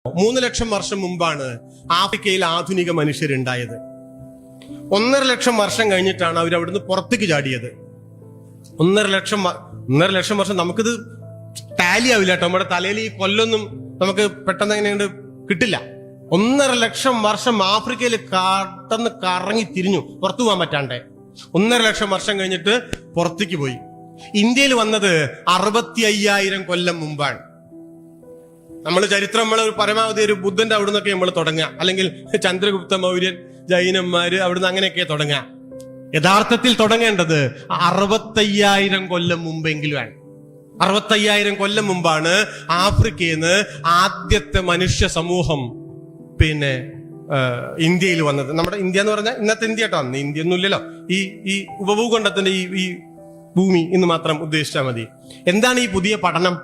3 ലക്ഷം വർഷം മുമ്പാണ് ആഫ്രിക്കയിൽ ആധുനിക മനുഷ്യരുണ്ടായത്. 1.5 ലക്ഷം വർഷം കഴിഞ്ഞിട്ടാണ് അവർ അവിടുന്ന് പുറത്തേക്ക് ചാടിയത്. 1.5 ലക്ഷം വർഷം നമുക്കിത് ടാലി ആവില്ല കേട്ടോ. നമ്മുടെ തലയിൽ ഈ കൊല്ലൊന്നും നമുക്ക് പെട്ടെന്ന് എങ്ങനെ കിട്ടില്ല. 1.5 ലക്ഷം വർഷം ആഫ്രിക്കയിൽ കാട്ടെന്ന് കറങ്ങി തിരിഞ്ഞു, പുറത്തു പോകാൻ പറ്റാണ്ടേ. 1.5 ലക്ഷം വർഷം കഴിഞ്ഞിട്ട് പുറത്തേക്ക് പോയി. ഇന്ത്യയിൽ വന്നത് 65,000 കൊല്ലം മുമ്പാണ്. നമ്മൾ ചരിത്രം പരമാവധി ഒരു ബുദ്ധന്റെ അവിടെ നിന്നൊക്കെ നമ്മൾ തുടങ്ങുക, അല്ലെങ്കിൽ ചന്ദ്രഗുപ്ത മൗര്യൻ, ജൈനന്മാര് അവിടുന്ന് അങ്ങനെയൊക്കെ തുടങ്ങുക. യഥാർത്ഥത്തിൽ തുടങ്ങേണ്ടത് 65,000 കൊല്ലം മുമ്പെങ്കിലുമാണ്. 65,000 കൊല്ലം മുമ്പാണ് ആഫ്രിക്കയിൽ നിന്ന് ആദ്യത്തെ മനുഷ്യ സമൂഹം ഇന്ത്യയിൽ വന്നത്. നമ്മുടെ ഇന്ത്യ എന്ന് പറഞ്ഞാൽ ഇന്നത്തെ ഇന്ത്യ കേട്ടോ. അന്ന് ഇന്ത്യ ഒന്നും ഇല്ലല്ലോ. ഈ ഉപഭൂഖണ്ഡത്തിന്റെ ഈ ഭൂമി എന്ന് മാത്രം ഉദ്ദേശിച്ചാൽ മതി. എന്താണ് ഈ പുതിയ പഠനം?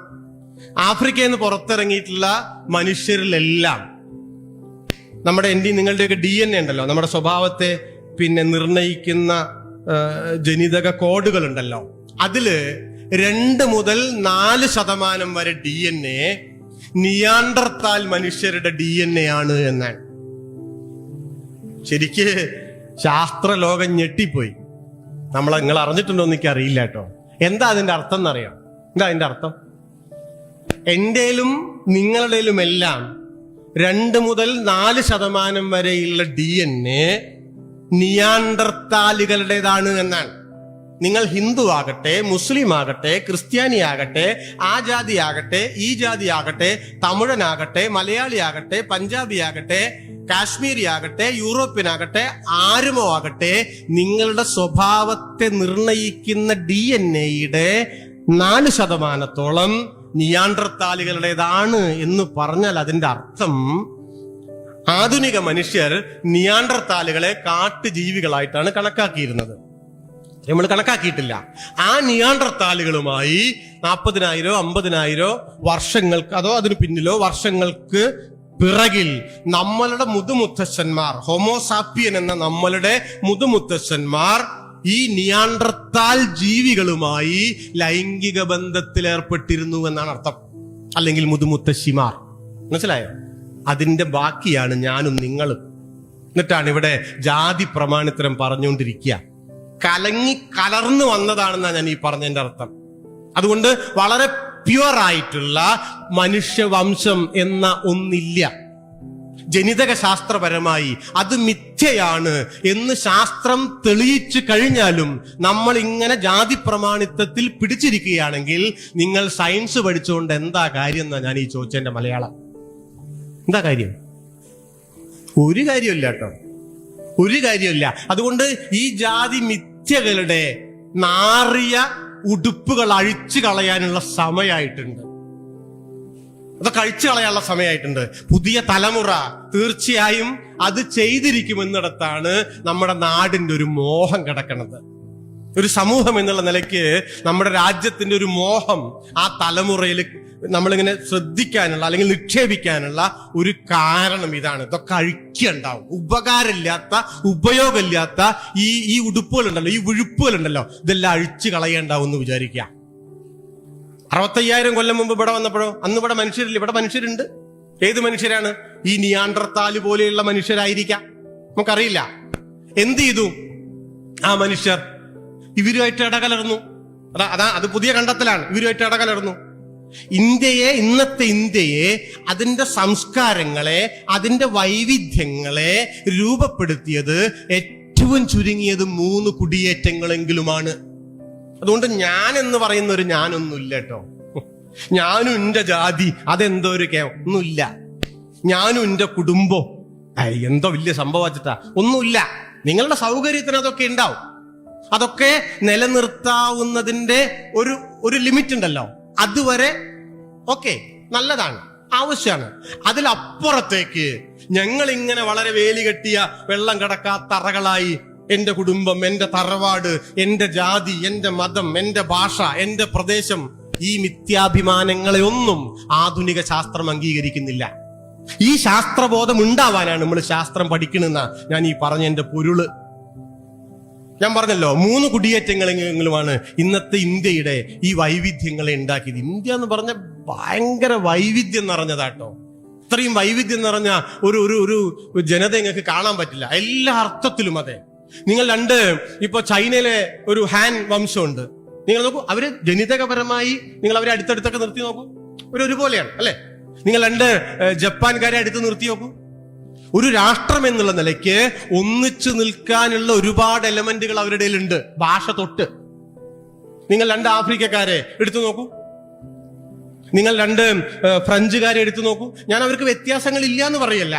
ആഫ്രിക്കയിൽ നിന്ന് പുറത്തിറങ്ങിയിട്ടുള്ള മനുഷ്യരിലെല്ലാം നമ്മുടെ നിങ്ങളുടെയൊക്കെ DNA ഉണ്ടല്ലോ, നമ്മുടെ സ്വഭാവത്തെ നിർണയിക്കുന്ന ജനിതക കോഡുകൾ ഉണ്ടല്ലോ. അതില് 2 മുതൽ 4% വരെ DNA നിയാണ്ടർത്താൽ മനുഷ്യരുടെ DNA ആണ് എന്നാണ്. ശരിക്ക് ശാസ്ത്രലോകം ഞെട്ടിപ്പോയി. നിങ്ങൾ അറിഞ്ഞിട്ടുണ്ടോ എന്ന് എനിക്ക് അറിയില്ല കേട്ടോ. എന്താ അതിന്റെ അർത്ഥം എന്നറിയാം? എന്താ അതിന്റെ അർത്ഥം? എന്റെയിലും നിങ്ങളുടെയിലും എല്ലാം 2 മുതൽ 4% വരെയുള്ള DNA നിയാണ്ടർത്താലുകളുടേതാണ് എന്നാണ്. നിങ്ങൾ ഹിന്ദു ആകട്ടെ, മുസ്ലിം ആകട്ടെ, ക്രിസ്ത്യാനി ആകട്ടെ, ആ ജാതി ആകട്ടെ, ഈ ജാതി ആകട്ടെ, തമിഴനാകട്ടെ, മലയാളി ആകട്ടെ, പഞ്ചാബി ആകട്ടെ, കാശ്മീരി ആകട്ടെ, യൂറോപ്യനാകട്ടെ, ആരുമോ ആകട്ടെ, നിങ്ങളുടെ സ്വഭാവത്തെ നിർണയിക്കുന്ന DNA-യുടെ 4%-ഓളം നിയാണ്ടർത്താലുകളുടേതാണ് എന്ന് പറഞ്ഞാൽ അതിന്റെ അർത്ഥം ആധുനിക മനുഷ്യർ നിയാണ്ടർത്താലുകളെ കാട്ടുജീവികളായിട്ടാണ് കണക്കാക്കിയിരുന്നത്. നമ്മൾ കണക്കാക്കിയിട്ടില്ല. ആ നിയാണ്ടർത്താലുകളുമായി 40,000 50,000 വർഷങ്ങൾക്ക് അതോ അതിനു പിന്നിലോ വർഷങ്ങൾക്ക് പിറകിൽ നമ്മളുടെ മുതുമുത്തശ്ശന്മാർ, ഹോമോസാപ്പിയൻ എന്ന നമ്മളുടെ മുതുമുത്തശ്ശന്മാർ ഈ നിയാണ്ടർത്താൽ ജീവികളുമായി ലൈംഗിക ബന്ധത്തിൽ ഏർപ്പെട്ടിരുന്നു എന്നാണ് അർത്ഥം. അല്ലെങ്കിൽ മുതുമുത്തശ്ശിമാർ. മനസ്സിലായോ? അതിന്റെ ബാക്കിയാണ് ഞാനും നിങ്ങളും. എന്നിട്ടാണ് ഇവിടെ ജാതി പ്രമാണിത്തരം പറഞ്ഞുകൊണ്ടിരിക്കുക. കലർന്നു വന്നതാണെന്നാണ് ഞാൻ ഈ പറഞ്ഞതിന്റെ അർത്ഥം. അതുകൊണ്ട് വളരെ പ്യുവർ ആയിട്ടുള്ള മനുഷ്യവംശം എന്ന ഒന്നില്ല. ജനിതക ശാസ്ത്രപരമായി അത് മിഥ്യയാണ് എന്ന് ശാസ്ത്രം തെളിയിച്ചു കഴിഞ്ഞാലും നമ്മൾ ഇങ്ങനെ ജാതി പ്രമാണിത്വത്തിൽ പിടിച്ചിരിക്കുകയാണെങ്കിൽ നിങ്ങൾ സയൻസ് പഠിച്ചുകൊണ്ട് എന്താ കാര്യം എന്നാ ഞാൻ ഈ ചോദിച്ചതിന്റെ മലയാളം. എന്താ കാര്യം? ഒരു കാര്യമില്ല കേട്ടോ, ഒരു കാര്യമില്ല. അതുകൊണ്ട് ഈ ജാതി മിഥ്യകളുടെ നാറിയ ഉടുപ്പുകൾ അഴിച്ചു കളയാനുള്ള സമയമായിട്ടുണ്ട്. അതൊക്കെ അഴിച്ചു കളയാനുള്ള സമയമായിട്ടുണ്ട്. പുതിയ തലമുറ തീർച്ചയായും അത് ചെയ്തിരിക്കുമെന്നിടത്താണ് നമ്മുടെ നാടിന്റെ ഒരു മോഹം കിടക്കുന്നത്. ഒരു സമൂഹം എന്നുള്ള നിലയ്ക്ക് നമ്മുടെ രാജ്യത്തിന്റെ ഒരു മോഹം ആ തലമുറയിൽ നമ്മളിങ്ങനെ ശ്രദ്ധിക്കാനുള്ള അല്ലെങ്കിൽ നിക്ഷേപിക്കാനുള്ള ഒരു കാരണം ഇതാണ്. ഇതൊക്കെ അഴിക്കുണ്ടാവും. ഉപകാരമില്ലാത്ത, ഉപയോഗമില്ലാത്ത ഈ ഉടുപ്പുകളുണ്ടല്ലോ, ഈ വിഴുപ്പുകളുണ്ടല്ലോ, ഇതെല്ലാം അഴിച്ചു കളയേണ്ടാവും എന്ന് വിചാരിക്കുക. 65,000 കൊല്ലം മുമ്പ് ഇവിടെ വന്നപ്പോഴോ അന്ന് ഇവിടെ മനുഷ്യരില്ല. ഇവിടെ മനുഷ്യരുണ്ട്. ഏത് മനുഷ്യരാണ്? ഈ നിയാണ്ടർത്താല് പോലെയുള്ള മനുഷ്യരായിരിക്കാം, നമുക്കറിയില്ല. എന്ത് ചെയ്തു ആ മനുഷ്യർ? ഇവരുമായിട്ട് ഇടകലർന്നു. അത് പുതിയ കണ്ടെത്തലാണ്. ഇവരുമായിട്ട് ഇടകലർന്നു. ഇന്നത്തെ ഇന്ത്യയെ, അതിന്റെ സംസ്കാരങ്ങളെ, അതിന്റെ വൈവിധ്യങ്ങളെ രൂപപ്പെടുത്തിയത് ഏറ്റവും ചുരുങ്ങിയത് 3 കുടിയേറ്റങ്ങളെങ്കിലുമാണ്. അതുകൊണ്ട് ഞാൻ എന്ന് പറയുന്ന ഒരു ഞാനൊന്നുമില്ല കേട്ടോ. ഞാനും എന്റെ ജാതി അതെന്തോ ഒരു ഒന്നുമില്ല. ഞാനും എന്റെ കുടുംബം എന്തോ വലിയ സംഭവിച്ചിട്ടാ ഒന്നുമില്ല. നിങ്ങളുടെ സൗകര്യത്തിന് അതൊക്കെ ഉണ്ടാവും. അതൊക്കെ നിലനിർത്താവുന്നതിന്റെ ഒരു ലിമിറ്റ് ഉണ്ടല്ലോ. അതുവരെ ഓക്കെ, നല്ലതാണ്, ആവശ്യമാണ്. അതിലപ്പുറത്തേക്ക് ഞങ്ങൾ ഇങ്ങനെ വളരെ വേലി കെട്ടിയ വെള്ളം കിടക്കാത്ത അറകളായി എന്റെ കുടുംബം, എന്റെ തറവാട്, എന്റെ ജാതി, എന്റെ മതം, എന്റെ ഭാഷ, എന്റെ പ്രദേശം, ഈ മിഥ്യാഭിമാനങ്ങളെ ഒന്നും ആധുനിക ശാസ്ത്രം അംഗീകരിക്കുന്നില്ല. ഈ ശാസ്ത്രബോധം ഉണ്ടാവാനാണ് നമ്മൾ ശാസ്ത്രം പഠിക്കണമെന്ന ഞാൻ ഈ പറഞ്ഞ എന്റെ പൊരുള്. ഞാൻ പറഞ്ഞല്ലോ 3 കുടിയേറ്റങ്ങളെങ്കിലുമാണ് ഇന്നത്തെ ഇന്ത്യയുടെ ഈ വൈവിധ്യങ്ങളെ ഉണ്ടാക്കിയത്. ഇന്ത്യ എന്ന് പറഞ്ഞ ഭയങ്കര വൈവിധ്യം നിറഞ്ഞതാട്ടോ. ഇത്രയും വൈവിധ്യം നിറഞ്ഞ ഒരു ഒരു ഒരു ജനത നിങ്ങൾക്ക് കാണാൻ പറ്റില്ല, എല്ലാ അർത്ഥത്തിലും. അതെ, നിങ്ങൾ ഇപ്പൊ ചൈനയിലെ ഒരു ഹാൻ വംശമുണ്ട്, നിങ്ങൾ നോക്കൂ, അവര് ജനിതകപരമായി നിങ്ങൾ അവരെ അടുത്തടുത്തൊക്കെ നിർത്തി നോക്കൂ, ഒരുപോലെയാണ് അല്ലെ. നിങ്ങൾ ജപ്പാൻകാരെ അടുത്ത് നിർത്തി നോക്കൂ. ഒരു രാഷ്ട്രം എന്നുള്ള നിലയ്ക്ക് ഒന്നിച്ചു നിൽക്കാനുള്ള ഒരുപാട് എലമെന്റുകൾ അവരുടെ ഉണ്ട്, ഭാഷ തൊട്ട്. നിങ്ങൾ ആഫ്രിക്കക്കാരെ എടുത്തു നോക്കൂ, നിങ്ങൾ ഫ്രഞ്ചുകാരെ എടുത്തു നോക്കൂ. ഞാൻ അവർക്ക് വ്യത്യാസങ്ങൾ ഇല്ല എന്ന് പറയല്ല,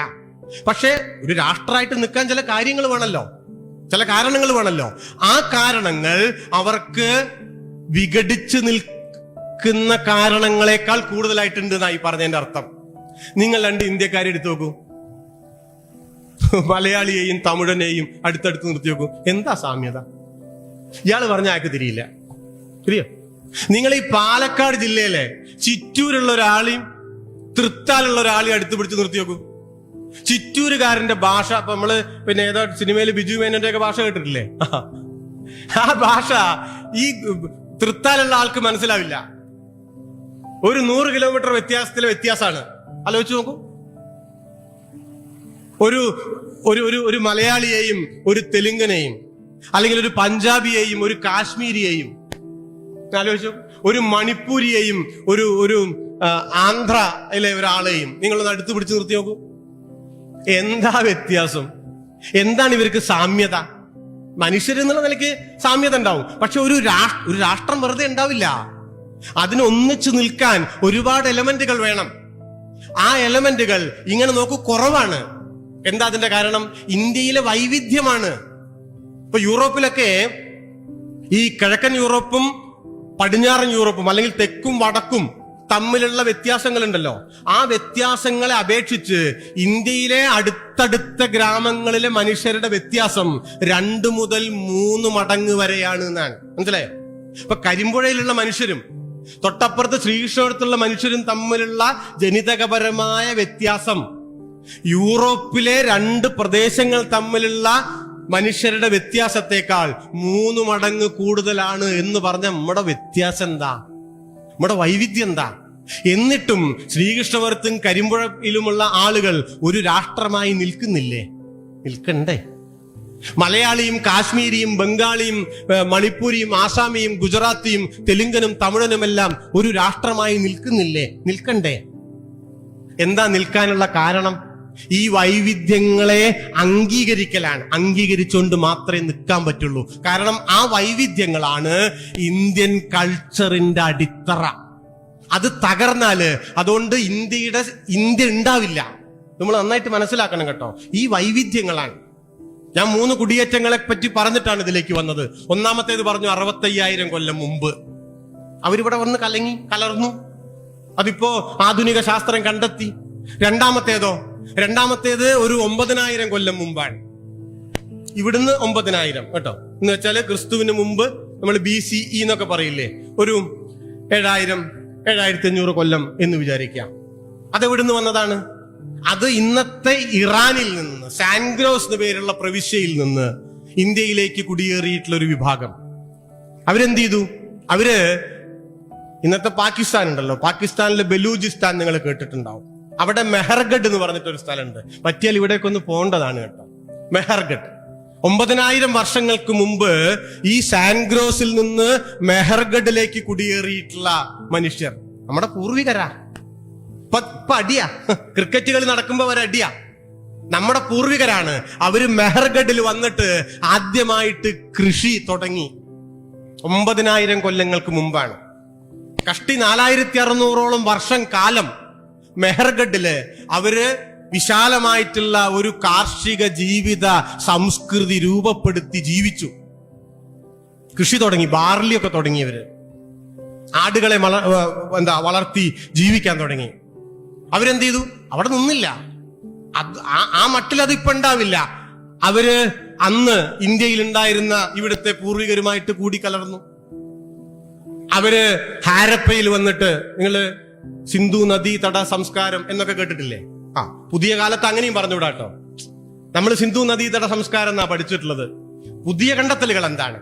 പക്ഷെ ഒരു രാഷ്ട്രമായിട്ട് നിൽക്കാൻ ചില കാര്യങ്ങൾ വേണമല്ലോ, ചില കാരണങ്ങൾ വേണമല്ലോ. ആ കാരണങ്ങൾ അവർക്ക് വിഘടിച്ചു നിൽക്കുന്ന കാരണങ്ങളെക്കാൾ കൂടുതലായിട്ടുണ്ട് എന്നായി പറഞ്ഞതിന്റെ അർത്ഥം. നിങ്ങൾ ഇന്ത്യക്കാരെ എടുത്തു നോക്കൂ, മലയാളിയെയും തമിഴനെയും അടുത്തടുത്ത് നിർത്തി നോക്കൂ, എന്താ സാമ്യത? ഇയാള് പറഞ്ഞ ആൾക്ക് തിരിയില്ല, ശരിയോ? നിങ്ങൾ ഈ പാലക്കാട് ജില്ലയിലെ ചിറ്റൂരുള്ള ഒരാളെയും തൃത്താലുള്ള ഒരാളെയും അടുത്ത് പിടിച്ച് നിർത്തി നോക്കൂ. ചിറ്റൂരുകാരന്റെ ഭാഷ, അപ്പൊ നമ്മള് പിന്നെ ഏതോ സിനിമയിൽ ബിജു മേനോന്റെ ഒക്കെ ഭാഷ കേട്ടിട്ടില്ലേ? ആ ഭാഷ ഈ തൃത്താലുള്ള ആൾക്ക് മനസ്സിലാവില്ല. ഒരു 100 കിലോമീറ്റർ വ്യത്യാസത്തിലെ വ്യത്യാസമാണ്. ആലോചിച്ച് നോക്കൂ. ഒരു ഒരു ഒരു മലയാളിയെയും ഒരു തെലുങ്കനെയും, അല്ലെങ്കിൽ ഒരു പഞ്ചാബിയെയും ഒരു കാശ്മീരിയെയും ആലോചിച്ചു, ഒരു മണിപ്പൂരിയെയും ഒരു ഒരു ആന്ധ്രയിലെ ഒരാളെയും നിങ്ങളൊന്ന് അടുത്ത് പിടിച്ച് നിർത്തി നോക്കൂ. എന്താ വ്യത്യാസം? എന്താണ് ഇവർക്ക് സാമ്യത? മനുഷ്യരെന്നുള്ള നിലയ്ക്ക് സാമ്യത ഉണ്ടാവും, പക്ഷെ ഒരു രാഷ്ട്രം വെറുതെ ഉണ്ടാവില്ല. അതിനൊന്നിച്ചു നിൽക്കാൻ ഒരുപാട് എലമെന്റുകൾ വേണം. ആ എലമെന്റുകൾ ഇങ്ങനെ നോക്കൂ കുറവാണ്. എന്താ അതിന്റെ കാരണം? ഇന്ത്യയിലെ വൈവിധ്യമാണ്. ഇപ്പൊ യൂറോപ്പിലൊക്കെ ഈ കിഴക്കൻ യൂറോപ്പും പടിഞ്ഞാറൻ യൂറോപ്പും അല്ലെങ്കിൽ തെക്കും വടക്കും തമ്മിലുള്ള വ്യത്യാസങ്ങളുണ്ടല്ലോ, ആ വ്യത്യാസങ്ങളെ അപേക്ഷിച്ച് ഇന്ത്യയിലെ അടുത്തടുത്ത ഗ്രാമങ്ങളിലെ മനുഷ്യരുടെ വ്യത്യാസം 2 മുതൽ 3 മടങ്ങ് വരെയാണ് എന്നാണ്. മനസ്സിലായോ? ഇപ്പൊ കരിമ്പുഴയിലുള്ള മനുഷ്യരും തൊട്ടപ്പുറത്ത് ശ്രീകൃഷ്ണപുരത്തുള്ള മനുഷ്യരും തമ്മിലുള്ള ജനിതകപരമായ വ്യത്യാസം യൂറോപ്പിലെ 2 പ്രദേശങ്ങൾ തമ്മിലുള്ള മനുഷ്യരുടെ വ്യത്യാസത്തെക്കാൾ 3 മടങ്ങ് കൂടുതലാണ് എന്ന് പറഞ്ഞ നമ്മുടെ വ്യത്യാസം എന്താ? നമ്മുടെ വൈവിധ്യം എന്താ? എന്നിട്ടും ശ്രീകൃഷ്ണപുരത്തും കരിമ്പുഴയിലുമുള്ള ആളുകൾ ഒരു രാഷ്ട്രമായി നിൽക്കുന്നില്ലേ? നിൽക്കണ്ടേ? മലയാളിയും കാശ്മീരിയും ബംഗാളിയും മണിപ്പൂരിയും ആസാമിയും ഗുജറാത്തിയും തെലുങ്കനും തമിഴനുമെല്ലാം ഒരു രാഷ്ട്രമായി നിൽക്കുന്നില്ലേ? നിൽക്കണ്ടേ? എന്താ നിൽക്കാനുള്ള കാരണം? ഈ വൈവിധ്യങ്ങളെ അംഗീകരിക്കലാണ്. അംഗീകരിച്ചുകൊണ്ട് മാത്രമേ നിൽക്കാൻ പറ്റുള്ളൂ. കാരണം ആ വൈവിധ്യങ്ങളാണ് ഇന്ത്യൻ കൾച്ചറിന്റെ അടിത്തറ. അത് തകർന്നാല് അതുകൊണ്ട് ഇന്ത്യ ഉണ്ടാവില്ല. നമ്മൾ നന്നായിട്ട് മനസ്സിലാക്കണം കേട്ടോ. ഈ വൈവിധ്യങ്ങളാണ്. ഞാൻ 3 കുടിയേറ്റങ്ങളെ പറ്റി പറഞ്ഞിട്ടാണ് ഇതിലേക്ക് വന്നത്. ഒന്നാമത്തേത് പറഞ്ഞു 65,000 കൊല്ലം മുമ്പ് അവരിവിടെ വന്ന് കലർന്നു. അതിപ്പോ ആധുനിക ശാസ്ത്രം കണ്ടെത്തി. രണ്ടാമത്തേത് ഒരു 9,000 കൊല്ലം മുമ്പാണ്. ഇവിടുന്ന് 9,000 കേട്ടോ. എന്ന് വെച്ചാല് ക്രിസ്തുവിന് മുമ്പ് നമ്മൾ BCE എന്നൊക്കെ പറയില്ലേ, ഒരു 7,500 കൊല്ലം എന്ന് വിചാരിക്കാം. അതെവിടുന്ന് വന്നതാണ്? അത് ഇന്നത്തെ ഇറാനിൽ നിന്ന്, സാൻഗ്രോസ് എന്ന പേരുള്ള പ്രവിശ്യയിൽ നിന്ന് ഇന്ത്യയിലേക്ക് കുടിയേറിയിട്ടുള്ള ഒരു വിഭാഗം. അവരെന്ത് ചെയ്തു? അവര് ഇന്നത്തെ പാകിസ്ഥാൻ ഉണ്ടല്ലോ, പാകിസ്ഥാനിലെ ബലൂചിസ്ഥാൻ നിങ്ങൾ കേട്ടിട്ടുണ്ടാവും. അവിടെ മെഹർഗഡ് എന്ന് പറഞ്ഞിട്ടൊരു സ്ഥലമുണ്ട്. പറ്റിയാൽ ഇവിടേക്ക് ഒന്ന് പോകേണ്ടതാണ് കേട്ടോ. മെഹർഗഡ് 9,000 വർഷങ്ങൾക്ക് മുമ്പ് ഈ സാൻഗ്രോസിൽ നിന്ന് മെഹർഗഡിലേക്ക് കുടിയേറിയിട്ടുള്ള മനുഷ്യർ നമ്മുടെ പൂർവികരാ. ഇപ്പൊ അടിയാ, ക്രിക്കറ്റ് കളി നടക്കുമ്പോ അവരടിയാ. നമ്മുടെ പൂർവികരാണ്. അവര് മെഹർഗഡിൽ വന്നിട്ട് ആദ്യമായിട്ട് കൃഷി തുടങ്ങി 9,000 കൊല്ലങ്ങൾക്ക് മുമ്പാണ്. കഷ്ടി 4,600ഓളം വർഷം കാലം മെഹർഗഡില് അവര് വിശാലമായിട്ടുള്ള ഒരു കാർഷിക ജീവിത സംസ്കൃതി രൂപപ്പെടുത്തി ജീവിച്ചു. കൃഷി തുടങ്ങി, ബാർലിയൊക്കെ തുടങ്ങിയവര്, ആടുകളെ വളർത്തി ജീവിക്കാൻ തുടങ്ങി. അവരെന്ത് ചെയ്തു? അവിടെ നിന്നില്ല. ആ മട്ടിൽ അത് ഇപ്പൊ ഉണ്ടാവില്ല. അവര് അന്ന് ഇന്ത്യയിൽ ഉണ്ടായിരുന്ന ഇവിടുത്തെ പൂർവികരുമായിട്ട് കൂടിക്കലർന്നു. അവര് ഹാരപ്പയിൽ വന്നിട്ട്, നിങ്ങള് സിന്ധു നദീ തട സംസ്കാരം എന്നൊക്കെ കേട്ടിട്ടില്ലേ? പുതിയ കാലത്ത് അങ്ങനെയും പറഞ്ഞുകൂടാട്ടോ. നമ്മൾ സിന്ധു നദീതട സംസ്കാരം എന്നാ പഠിച്ചിട്ടുള്ളത്. പുതിയ കണ്ടെത്തലുകൾ എന്താണ്?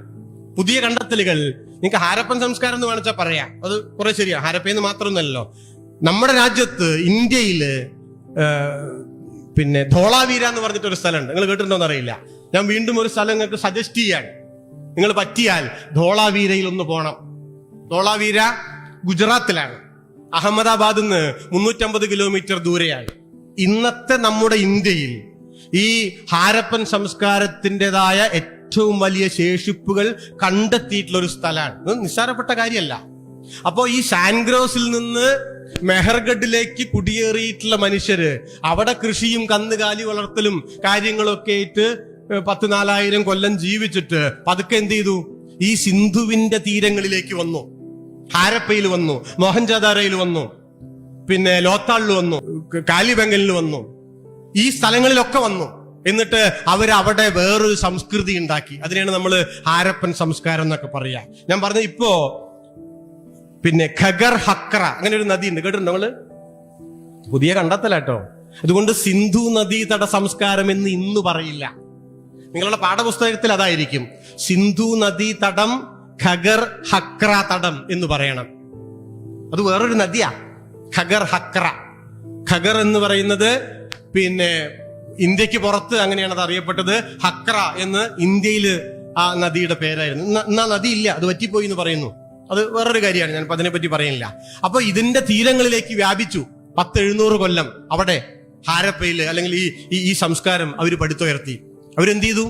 പുതിയ കണ്ടെത്തലുകൾ നിങ്ങൾക്ക് ഹാരപ്പൻ സംസ്കാരം എന്ന് വേണിച്ചാൽ പറയാം, അത് കുറെ ശരിയാ. ഹാരപ്പയെന്ന് മാത്രമൊന്നുമല്ലോ, നമ്മുടെ രാജ്യത്ത് ഇന്ത്യയില് പിന്നെ ധോളാവീര എന്ന് പറഞ്ഞിട്ടൊരു സ്ഥലമുണ്ട്. നിങ്ങൾ കേട്ടിട്ടുണ്ടോന്ന് അറിയില്ല. ഞാൻ വീണ്ടും ഒരു സ്ഥലം നിങ്ങൾക്ക് സജസ്റ്റ് ചെയ്യാണ്. നിങ്ങൾ പറ്റിയാൽ ധോളാവീരയിൽ ഒന്ന് പോണം. ധോളാവീര ഗുജറാത്തിലാണ്. അഹമ്മദാബാദിൽ നിന്ന് 350 കിലോമീറ്റർ ദൂരെയാണ്. ഇന്നത്തെ നമ്മുടെ ഇന്ത്യയിൽ ഈ ഹാരപ്പൻ സംസ്കാരത്തിൻ്റെതായ ഏറ്റവും വലിയ ശേഷിപ്പുകൾ കണ്ടെത്തിയിട്ടുള്ള ഒരു സ്ഥലമാണ്. ഇത് നിസ്സാരപ്പെട്ട കാര്യമല്ല. അപ്പോ ഈ സാൻഗ്രോസിൽ നിന്ന് മെഹർഗഡിലേക്ക് കുടിയേറിയിട്ടുള്ള മനുഷ്യര് അവിടെ കൃഷിയും കന്നുകാലി വളർത്തലും കാര്യങ്ങളൊക്കെ ആയിട്ട് 10,000-4,000 കൊല്ലം ജീവിച്ചിട്ട് പതുക്കെ എന്ത് ചെയ്തു? ഈ സിന്ധുവിന്റെ തീരങ്ങളിലേക്ക് വന്നു. ഹാരപ്പയിൽ വന്നു, മോഹൻജാദാരയിൽ വന്നു, പിന്നെ ലോത്താളിൽ വന്നു, കാലിബംഗലിൽ വന്നു, ഈ സ്ഥലങ്ങളിലൊക്കെ വന്നു. എന്നിട്ട് അവരവിടെ വേറൊരു സംസ്കൃതി ഉണ്ടാക്കി. അതിനെയാണ് നമ്മൾ ഹാരപ്പൻ സംസ്കാരം എന്നൊക്കെ പറയാ. ഞാൻ പറഞ്ഞ ഇപ്പോ പിന്നെ ഖഗർ ഹക്ര അങ്ങനെ ഒരു നദി ഉണ്ട്, കേട്ടിട്ടുണ്ടോ നിങ്ങള്? പുതിയ കണ്ടെത്തലാട്ടോ. അതുകൊണ്ട് സിന്ധു നദീതട സംസ്കാരം എന്ന് ഇന്ന് പറയില്ല. നിങ്ങളുടെ പാഠപുസ്തകത്തിൽ അതായിരിക്കും, സിന്ധു നദീതടം ഖഗർ ഹക്ര തടം എന്ന് പറയണം. അത് വേറൊരു നദിയാ, ഖഗർ ഹക്ര. ഖഗർ എന്ന് പറയുന്നത് പിന്നെ ഇന്ത്യക്ക് പുറത്ത് അങ്ങനെയാണ് അത് അറിയപ്പെട്ടത്. ഹക്ര എന്ന് ഇന്ത്യയിൽ ആ നദിയുടെ പേരായിരുന്നു. എന്നാ നദി ഇല്ല, അത് വറ്റിപ്പോയി എന്ന് പറയുന്നു. അത് വേറൊരു കാര്യമാണ്, ഞാൻ അതിനെപ്പറ്റി പറയുന്നില്ല. അപ്പൊ ഇതിന്റെ തീരങ്ങളിലേക്ക് വ്യാപിച്ചു. 1000-700 കൊല്ലം അവിടെ ഹാരപ്പയില് അല്ലെങ്കിൽ ഈ സംസ്കാരം അവർ പടുത്തുയർത്തി. അവരെന്ത് ചെയ്തു?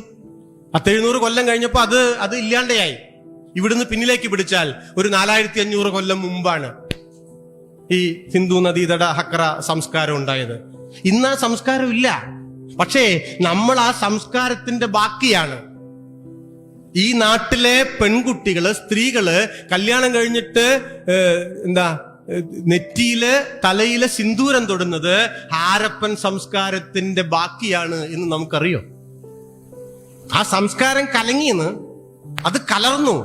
1000-700 കൊല്ലം കഴിഞ്ഞപ്പോ അത് ഇല്ലാണ്ടെയായി. ഇവിടുന്ന് പിന്നിലേക്ക് പിടിച്ചാൽ ഒരു 4500 കൊല്ലം മുമ്പാണ് ഈ സിന്ധു നദീതട ഹക്ര സംസ്കാരം ഉണ്ടായത്. ഇന്ന് ആ സംസ്കാരം ഇല്ല. പക്ഷേ നമ്മൾ ആ സംസ്കാരത്തിന്റെ ബാക്കിയാണ്. ഈ നാട്ടിലെ പെൺകുട്ടികള്, സ്ത്രീകള് കല്യാണം കഴിഞ്ഞിട്ട് നെറ്റിയില് തലയില് സിന്ദൂരം തൊടുന്നത് ഹാരപ്പൻ സംസ്കാരത്തിന്റെ ബാക്കിയാണ് എന്ന് നമുക്കറിയോ? ആ സംസ്കാരം കലങ്ങിയെന്ന്, അത് കലർന്നു.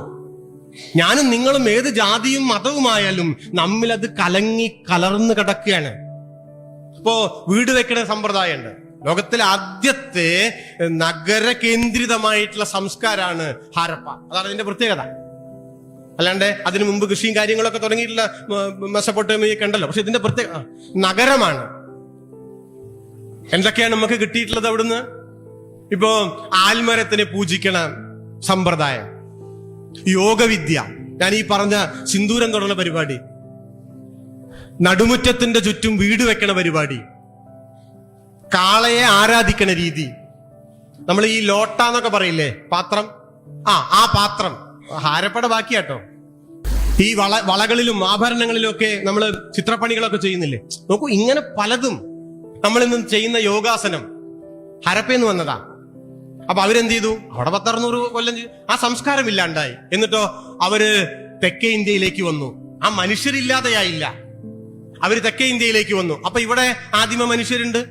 ഞാനും നിങ്ങളും ഏത് ജാതിയും മതവുമായാലും നമ്മിൽ അത് കലർന്ന് കിടക്കുകയാണ്. ഇപ്പോ വീട് വെക്കണ സമ്പ്രദായമുണ്ട്. ലോകത്തിലെ ആദ്യത്തെ നഗര കേന്ദ്രിതമായിട്ടുള്ള സംസ്കാരമാണ് ഹാരപ്പ. അതാണ് അതിന്റെ പ്രത്യേകത. അല്ലാണ്ട് അതിനു മുമ്പ് കൃഷിയും കാര്യങ്ങളൊക്കെ തുടങ്ങിയിട്ടുള്ള മെസപ്പൊട്ടേമിയൊക്കെ ഉണ്ടല്ലോ. പക്ഷെ ഇതിന്റെ പ്രത്യേക നഗരമാണ്. എന്തൊക്കെയാണ് നമുക്ക് കിട്ടിയിട്ടുള്ളത് അവിടുന്ന്? ഇപ്പോ ആൽമരത്തിനെ പൂജിക്കണ സമ്പ്രദായം, യോഗവിദ്യ, ഞാൻ ഈ പറഞ്ഞ സിന്ദൂരം തൊടുന്ന പരിപാടി, നടുമുറ്റത്തിന്റെ ചുറ്റും വീട് വെക്കണ പരിപാടി, കാളയെ ആരാധിക്കണ രീതി, നമ്മൾ ഈ ലോട്ട എന്നൊക്കെ പറയില്ലേ, പാത്രം, ആ പാത്രം ഹാരപ്പയുടെ ബാക്കിയാട്ടോ. ഈ വളകളിലും ആഭരണങ്ങളിലും ഒക്കെ നമ്മൾ ചിത്രപ്പണികളൊക്കെ ചെയ്യുന്നില്ലേ? നോക്കൂ, ഇങ്ങനെ പലതും നമ്മൾ ഇന്ന് ചെയ്യുന്ന യോഗാസനം ഹരപ്പയെന്ന് വന്നതാ. അപ്പൊ അവരെന്ത് ചെയ്തു? അവിടെ 1000-600 കൊല്ലം ആ സംസ്കാരം ഇല്ലാണ്ടായി. എന്നിട്ടോ അവര് തെക്കേ ഇന്ത്യയിലേക്ക് വന്നു. ആ മനുഷ്യരില്ലാതെയായില്ല, അവര് തെക്കേ ഇന്ത്യയിലേക്ക് വന്നു. അപ്പൊ ഇവിടെ ആദിമ മനുഷ്യരുണ്ട്.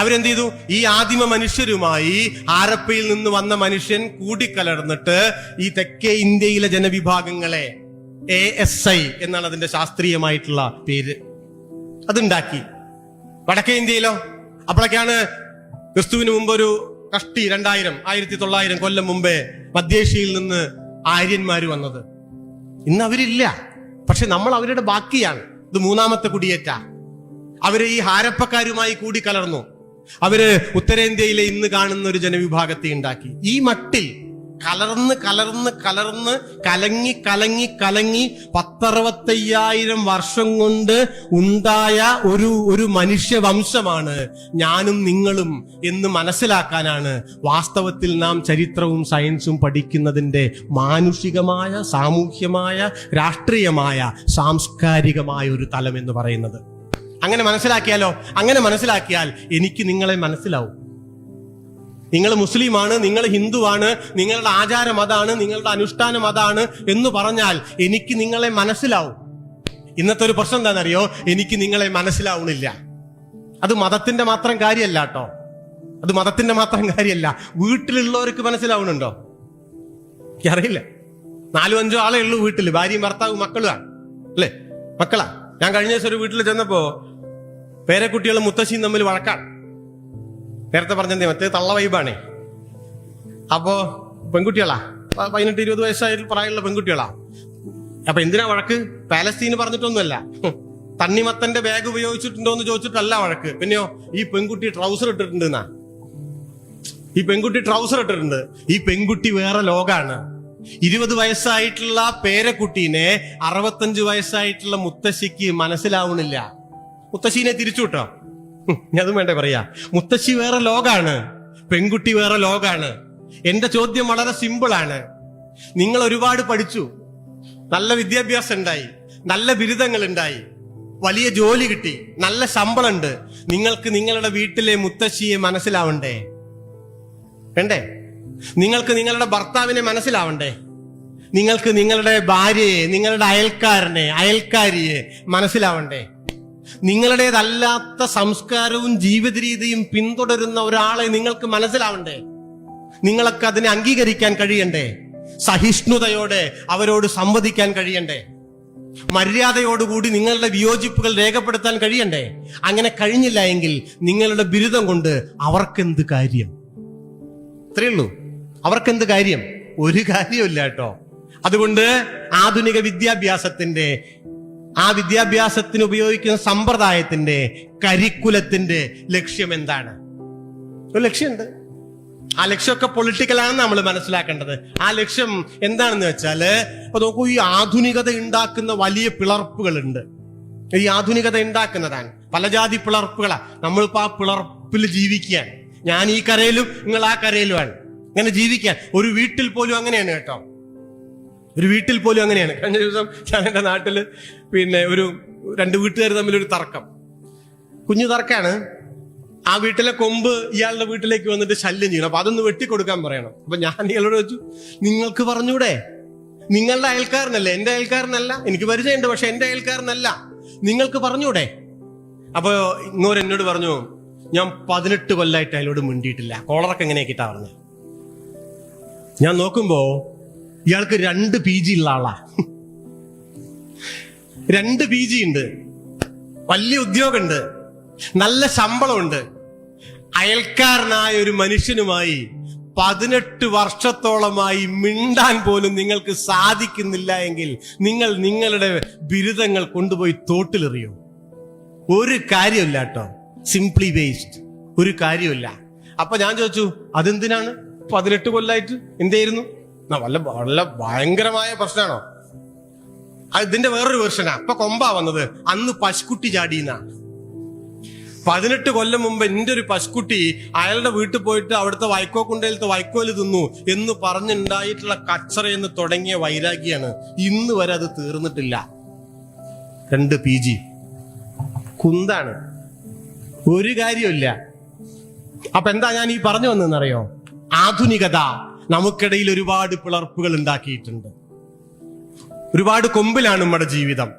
അവരെന്ത് ചെയ്തു? ഈ ആദിമ മനുഷ്യരുമായി ഹാരപ്പയിൽ നിന്ന് വന്ന മനുഷ്യൻ കൂടിക്കലർന്നിട്ട് ഈ തെക്കേ ഇന്ത്യയിലെ ജനവിഭാഗങ്ങളെ ASI എന്നാണ് അതിന്റെ ശാസ്ത്രീയമായിട്ടുള്ള പേര്, അതുണ്ടാക്കി. വടക്കേ ഇന്ത്യയിലോ അപ്പോഴൊക്കെയാണ് ക്രിസ്തുവിന് മുമ്പ് ഒരു കഷ്ടി 1900 കൊല്ലം മുമ്പേ മധ്യേഷ്യയിൽ നിന്ന് ആര്യന്മാര് വന്നത്. ഇന്ന് അവരില്ല, പക്ഷെ നമ്മൾ അവരുടെ ബാക്കിയാണ്. ഇത് 3ാമത്തെ കുടിയേറ്റ. അവര് ഈ ഹാരപ്പക്കാരുമായി കൂടിക്കലർന്നു. അവര് ഉത്തരേന്ത്യയിലെ ഇന്ന് കാണുന്ന ഒരു ജനവിഭാഗത്തെ ഉണ്ടാക്കി. ഈ മട്ടിൽ കലർന്ന് കലങ്ങി 10,65,000 വർഷം കൊണ്ട് ഉണ്ടായ ഒരു മനുഷ്യവംശമാണ് ഞാനും നിങ്ങളും എന്ന് മനസ്സിലാക്കാനാണ് വാസ്തവത്തിൽ നാം ചരിത്രവും സയൻസും പഠിക്കുന്നതിന്റെ മാനുഷികമായ, സാമൂഹ്യമായ, രാഷ്ട്രീയമായ, സാംസ്കാരികമായ ഒരു തലം എന്ന് പറയുന്നത്. അങ്ങനെ മനസ്സിലാക്കിയാലോ? അങ്ങനെ മനസ്സിലാക്കിയാൽ എനിക്ക് നിങ്ങളെ മനസ്സിലാവും. നിങ്ങൾ മുസ്ലിമാണ്, നിങ്ങൾ ഹിന്ദുവാണ്, നിങ്ങളുടെ ആചാരം അതാണ്, നിങ്ങളുടെ അനുഷ്ഠാനം അതാണ് എന്ന് പറഞ്ഞാൽ എനിക്ക് നിങ്ങളെ മനസ്സിലാവും. ഇന്നത്തെ ഒരു പ്രശ്നം എന്താണെന്നറിയോ? എനിക്ക് നിങ്ങളെ മനസ്സിലാവണില്ല. അത് മതത്തിന്റെ മാത്രം കാര്യമല്ല കേട്ടോ, അത് മതത്തിന്റെ മാത്രം കാര്യമല്ല. വീട്ടിലുള്ളവർക്ക് മനസ്സിലാവണുണ്ടോ? എനിക്കറിയില്ല. 4-5 ആളേ ഉള്ളൂ വീട്ടിൽ, ഭാര്യയും ഭർത്താവും മക്കളുമാണ്, അല്ലേ? മക്കളാ. ഞാൻ കഴിഞ്ഞ ദിവസം ഒരു വീട്ടിൽ ചെന്നപ്പോ പേരക്കുട്ടികളും മുത്തശ്ശിയും തമ്മിൽ വഴക്കാണ്. നേരത്തെ പറഞ്ഞതേ, മറ്റേ തള്ള വൈബാണേ. അപ്പോ പെൺകുട്ടികളാ, 18-20 വയസ്സായ പ്രായമുള്ള പെൺകുട്ടികളാ. അപ്പൊ എന്തിനാ വഴക്ക്? പാലസ്തീന് പറഞ്ഞിട്ടൊന്നുമല്ല, തണ്ണിമത്തന്റെ ബാഗ് ഉപയോഗിച്ചിട്ടുണ്ടോ എന്ന് ചോദിച്ചിട്ടല്ല വഴക്ക്. പിന്നെയോ ഈ പെൺകുട്ടി ട്രൗസർ ഇട്ടിട്ടുണ്ട് എന്നാ. ഈ പെൺകുട്ടി ട്രൗസർ ഇട്ടിട്ടുണ്ട്. ഈ പെൺകുട്ടി വേറെ ലോകാണ്. 20 വയസ്സായിട്ടുള്ള പേരക്കുട്ടീനെ 65 വയസ്സായിട്ടുള്ള മുത്തശ്ശിക്ക് മനസ്സിലാവണില്ല. മുത്തശ്ശീനെ തിരിച്ചു വിട്ടോ, അതും വേണ്ടേ പറയാ. മുത്തശ്ശി വേറെ ലോകാണ്, പെൺകുട്ടി വേറെ ലോകാണ്. എന്റെ ചോദ്യം വളരെ സിമ്പിളാണ്. നിങ്ങൾ ഒരുപാട് പഠിച്ചു, നല്ല വിദ്യാഭ്യാസം ഉണ്ടായി, നല്ല ബിരുദങ്ങൾ ഉണ്ടായി, വലിയ ജോലി കിട്ടി, നല്ല ശമ്പളം ഉണ്ട്. നിങ്ങൾക്ക് നിങ്ങളുടെ വീട്ടിലെ മുത്തശ്ശിയെ മനസ്സിലാവണ്ടേ? വേണ്ടേ? നിങ്ങൾക്ക് നിങ്ങളുടെ ഭർത്താവിനെ മനസ്സിലാവണ്ടേ? നിങ്ങൾക്ക് നിങ്ങളുടെ ഭാര്യയെ, നിങ്ങളുടെ അയൽക്കാരിയെ മനസ്സിലാവണ്ടേ? നിങ്ങളുടേതല്ലാത്ത സംസ്കാരവും ജീവിത രീതിയും പിന്തുടരുന്ന ഒരാളെ നിങ്ങൾക്ക് മനസ്സിലാവണ്ടേ? നിങ്ങൾക്ക് അതിനെ അംഗീകരിക്കാൻ കഴിയണ്ടേ? സഹിഷ്ണുതയോടെ അവരോട് സംവദിക്കാൻ കഴിയണ്ടേ? മര്യാദയോടുകൂടി നിങ്ങളുടെ വിയോജിപ്പുകൾ രേഖപ്പെടുത്താൻ കഴിയണ്ടേ? അങ്ങനെ കഴിഞ്ഞില്ല എങ്കിൽ നിങ്ങളുടെ ബിരുദം കൊണ്ട് അവർക്കെന്ത് കാര്യം? അത്രയുള്ളൂ. അവർക്കെന്ത് കാര്യം? ഒരു കാര്യമില്ല കേട്ടോ. അതുകൊണ്ട് ആധുനിക വിദ്യാഭ്യാസത്തിന്റെ, ആ വിദ്യാഭ്യാസത്തിന് ഉപയോഗിക്കുന്ന സമ്പ്രദായത്തിന്റെ, കരിക്കുലത്തിന്റെ ലക്ഷ്യം എന്താണ്? ഒരു ലക്ഷ്യമുണ്ട്. ആ ലക്ഷ്യമൊക്കെ പൊളിറ്റിക്കലാണ് നമ്മൾ മനസ്സിലാക്കേണ്ടത്. ആ ലക്ഷ്യം എന്താണെന്ന് വെച്ചാല്, ഇപ്പൊ നോക്കൂ, ഈ ആധുനികത ഉണ്ടാക്കുന്ന വലിയ പിളർപ്പുകളുണ്ട്. ഈ ആധുനികത ഉണ്ടാക്കുന്നതാണ് പല ജാതി പിളർപ്പുകളാ. നമ്മളിപ്പോ ആ പിളർപ്പിൽ ജീവിക്കാൻ, ഞാൻ ഈ കരയിലും നിങ്ങൾ ആ കരയിലുമാണ്, ഇങ്ങനെ ജീവിക്കാൻ. ഒരു വീട്ടിൽ പോലും അങ്ങനെയാണ് കേട്ടോ. ഒരു വീട്ടിൽ പോലും അങ്ങനെയാണ്. കഴിഞ്ഞ ദിവസം ഞാൻ എന്റെ നാട്ടില് ഒരു 2 വീട്ടുകാർ തമ്മിലൊരു തർക്കം, കുഞ്ഞു തർക്കാണ്. ആ വീട്ടിലെ കൊമ്പ് ഇയാളുടെ വീട്ടിലേക്ക് വന്നിട്ട് ശല്യം ചെയ്യണം. അപ്പൊ അതൊന്ന് വെട്ടിക്കൊടുക്കാൻ പറയണം. അപ്പൊ ഞാൻ ഇയാളോട് വെച്ചു, നിങ്ങൾക്ക് പറഞ്ഞൂടെ? നിങ്ങളുടെ അയൽക്കാരനല്ലേ, എന്റെ അയൽക്കാരനല്ല. എനിക്ക് പരിചയമുണ്ട്, പക്ഷെ എന്റെ അയൽക്കാരനല്ല. നിങ്ങൾക്ക് പറഞ്ഞൂടെ? അപ്പൊ എന്നോട് പറഞ്ഞു, ഞാൻ 18 കൊല്ലമായിട്ട് അയാളോട് മിണ്ടിയിട്ടില്ല. കോളറൊക്കെ എങ്ങനെയാക്കിട്ടാ പറഞ്ഞു. ഞാൻ നോക്കുമ്പോ ഇയാൾക്ക് 2 PG ഉള്ള ആളാ. 2 PG ഉണ്ട്, വലിയ ഉദ്യോഗമുണ്ട്, നല്ല ശമ്പളമുണ്ട്. അയൽക്കാരനായ ഒരു മനുഷ്യനുമായി 18 വർഷത്തോളമായി മിണ്ടാൻ പോലും നിങ്ങൾക്ക് സാധിക്കുന്നില്ല എങ്കിൽ നിങ്ങൾ നിങ്ങളുടെ ബിരുദങ്ങൾ കൊണ്ടുപോയി തോട്ടിലെറിയോ? ഒരു കാര്യമില്ല കേട്ടോ. Simply waste. ഒരു കാര്യമില്ല. അപ്പൊ ഞാൻ ചോദിച്ചു, അതെന്തിനാണ് 18 കൊല്ലായിട്ട് എന്തായിരുന്നു? വല്ല ഭയങ്കരമായ പ്രശ്നമാണോ? ഇതിന്റെ വേറൊരു വെർഷനാ. അപ്പൊ കൊമ്പാ വന്നത്. അന്ന് പശുക്കുട്ടി ചാടിയെന്നാ. 18 കൊല്ലം മുമ്പ് എന്റെ ഒരു പശുക്കുട്ടി അയാളുടെ വീട്ടിൽ പോയിട്ട് അവിടുത്തെ വൈക്കോക്കുണ്ടയിലത്തെ വൈക്കോല് തിന്നു എന്ന് പറഞ്ഞുണ്ടായിട്ടുള്ള കച്ചറയെന്ന് തുടങ്ങിയ വൈരാഗ്യാണ്. ഇന്ന് വരെ അത് തീർന്നിട്ടില്ല. 2 PG കുന്താണ്. ഒരു കാര്യമില്ല. അപ്പൊ എന്താ ഞാൻ ഈ പറഞ്ഞു വന്നതെന്നറിയോ? ആധുനികത നമുക്കിടയിൽ ഒരുപാട് പിളർപ്പുകൾ ഉണ്ടാക്കിയിട്ടുണ്ട്. ഒരുപാട് കൊമ്പിലാണ് നമ്മുടെ ജീവിതം.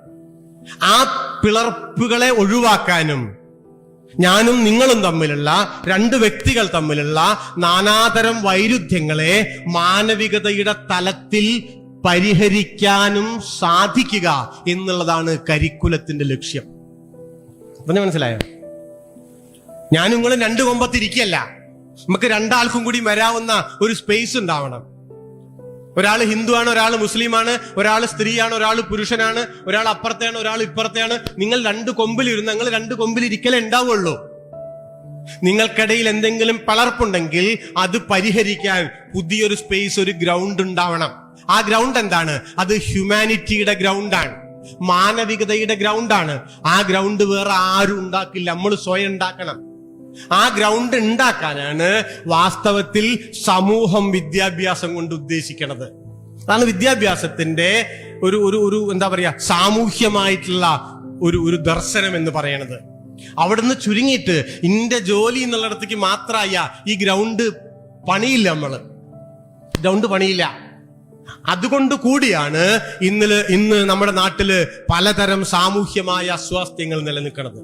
ആ പിളർപ്പുകളെ ഒഴിവാക്കാനും, ഞാനും നിങ്ങളും തമ്മിലുള്ള, 2 വ്യക്തികൾ തമ്മിലുള്ള നാനാതരം വൈരുദ്ധ്യങ്ങളെ മാനവികതയുടെ തലത്തിൽ പരിഹരിക്കാനും സാധിക്കുക എന്നുള്ളതാണ് കരിക്കുലത്തിന്റെ ലക്ഷ്യം. പറഞ്ഞു മനസ്സിലായോ? ഞാൻ നിങ്ങളും 2 കൊമ്പത്തിരിക്കല്ല. നമുക്ക് 2 ആൾക്കും കൂടി വരാവുന്ന ഒരു സ്പേസ് ഉണ്ടാവണം. ഒരാൾ ഹിന്ദുവാണ്, ഒരാൾ മുസ്ലിമാണ്, ഒരാൾ സ്ത്രീയാണ്, ഒരാൾ പുരുഷനാണ്, ഒരാൾ അപ്പുറത്തെയാണ്, ഒരാൾ ഇപ്പുറത്തെയാണ്. നിങ്ങൾ 2 കൊമ്പിലിരുന്ന് നിങ്ങൾ 2 കൊമ്പിലിരിക്കലേ ഉണ്ടാവുള്ളൂ. നിങ്ങൾക്കിടയിൽ എന്തെങ്കിലും പളർപ്പുണ്ടെങ്കിൽ അത് പരിഹരിക്കാൻ പുതിയൊരു സ്പേസ്, ഒരു ഗ്രൗണ്ട് ഉണ്ടാവണം. ആ ഗ്രൗണ്ട് എന്താണ്? അത് ഹ്യൂമാനിറ്റിയുടെ ഗ്രൗണ്ടാണ്, മാനവികതയുടെ ഗ്രൗണ്ടാണ്. ആ ഗ്രൗണ്ട് വേറെ ആരും ഉണ്ടാക്കില്ല, നമ്മൾ സ്വയം ഉണ്ടാക്കണം. ആ ഗ്രൗണ്ട് ഉണ്ടാക്കാനാണ് വാസ്തവത്തിൽ സമൂഹം വിദ്യാഭ്യാസം കൊണ്ട് ഉദ്ദേശിക്കുന്നത്. അതാണ് വിദ്യാഭ്യാസത്തിന്റെ ഒരു എന്താ പറയാ, സാമൂഹ്യമായിട്ടുള്ള ഒരു ദർശനം എന്ന് പറയണത്. അവിടുന്ന് ചുരുങ്ങിയിട്ട് ഇന്റെ ജോലി എന്നുള്ളിടത്തേക്ക് മാത്രമായ ഈ ഗ്രൗണ്ട് പണിയില്ല. ഗ്രൗണ്ട് പണിയില്ല. അതുകൊണ്ട് കൂടിയാണ് ഇന്ന് നമ്മുടെ നാട്ടില് പലതരം സാമൂഹ്യമായ അസ്വാസ്ഥ്യങ്ങൾ നിലനിൽക്കുന്നത്.